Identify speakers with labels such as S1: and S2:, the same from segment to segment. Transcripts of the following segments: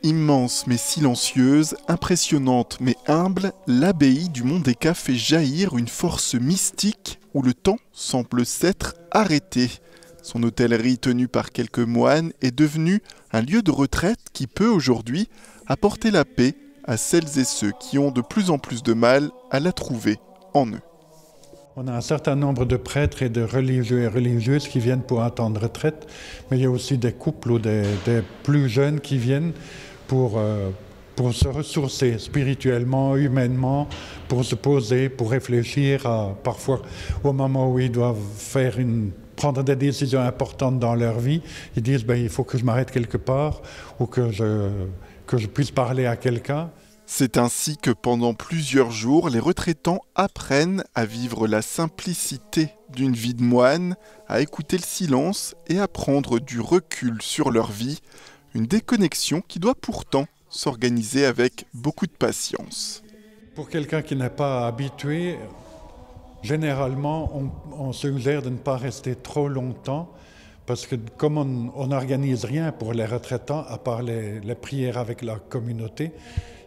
S1: Immense mais silencieuse, impressionnante mais humble, l'abbaye du Mont-des-Cats fait jaillir une force mystique où le temps semble s'être arrêté. Son hôtellerie tenue par quelques moines est devenue un lieu de retraite qui peut aujourd'hui apporter la paix à celles et ceux qui ont de plus en plus de mal à la trouver en eux.
S2: On a un certain nombre de prêtres et de religieux et religieuses qui viennent pour un temps de retraite, mais il y a aussi des couples ou des plus jeunes qui viennent pour se ressourcer spirituellement, humainement, pour se poser, pour réfléchir parfois au moment où ils doivent prendre des décisions importantes dans leur vie. Ils disent il faut que je m'arrête quelque part ou que je puisse parler à quelqu'un.
S1: C'est ainsi que pendant plusieurs jours, les retraitants apprennent à vivre la simplicité d'une vie de moine, à écouter le silence et à prendre du recul sur leur vie, une déconnexion qui doit pourtant s'organiser avec beaucoup de patience.
S2: Pour quelqu'un qui n'est pas habitué, généralement, on suggère de ne pas rester trop longtemps parce que comme on n'organise rien pour les retraitants, à part les prières avec la communauté,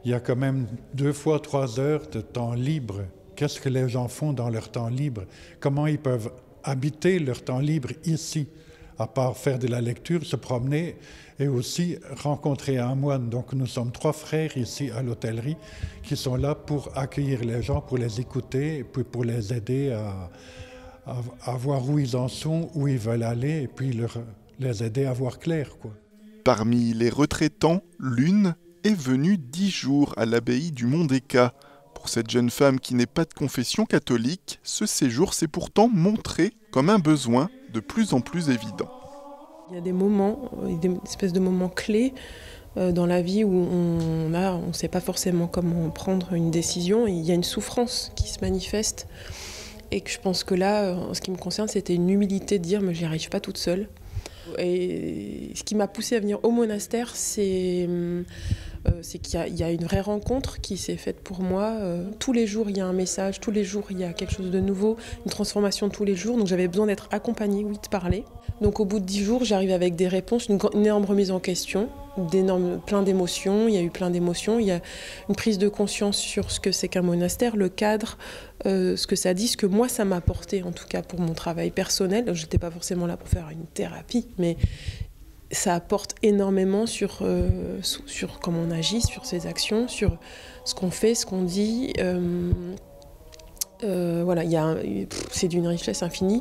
S2: il y a quand même 2 fois 3 heures de temps libre. Qu'est-ce que les gens font dans leur temps libre? Comment ils peuvent habiter leur temps libre ici, à part faire de la lecture, se promener et aussi rencontrer un moine. Donc nous sommes 3 frères ici à l'hôtellerie qui sont là pour accueillir les gens, pour les écouter et puis pour les aider à voir où ils en sont, où ils veulent aller et puis les aider à voir clair, quoi.
S1: Parmi les retraitants, l'une est venue 10 jours à l'abbaye du Mont-des-Cats. Pour cette jeune femme qui n'est pas de confession catholique, ce séjour s'est pourtant montré comme un besoin de plus en plus évident.
S3: Il y a des moments, des espèces de moments clés dans la vie où on ne sait pas forcément comment prendre une décision et il y a une souffrance qui se manifeste et que je pense que là, en ce qui me concerne, c'était une humilité de dire mais j'y arrive pas toute seule. Et ce qui m'a poussée à venir au monastère, c'est qu'il y a une vraie rencontre qui s'est faite pour moi. Tous les jours, il y a un message, tous les jours, il y a quelque chose de nouveau, une transformation tous les jours. Donc j'avais besoin d'être accompagnée, oui, de parler. Donc au bout de 10 jours, j'arrive avec des réponses, une énorme remise en question, plein d'émotions. Il y a eu plein d'émotions. Il y a une prise de conscience sur ce que c'est qu'un monastère, le cadre, ce que ça dit, ce que moi ça m'a apporté, en tout cas pour mon travail personnel. Je n'étais pas forcément là pour faire une thérapie, mais ça apporte énormément sur comment on agit, sur ses actions, sur ce qu'on fait, ce qu'on dit. Voilà, c'est d'une richesse infinie.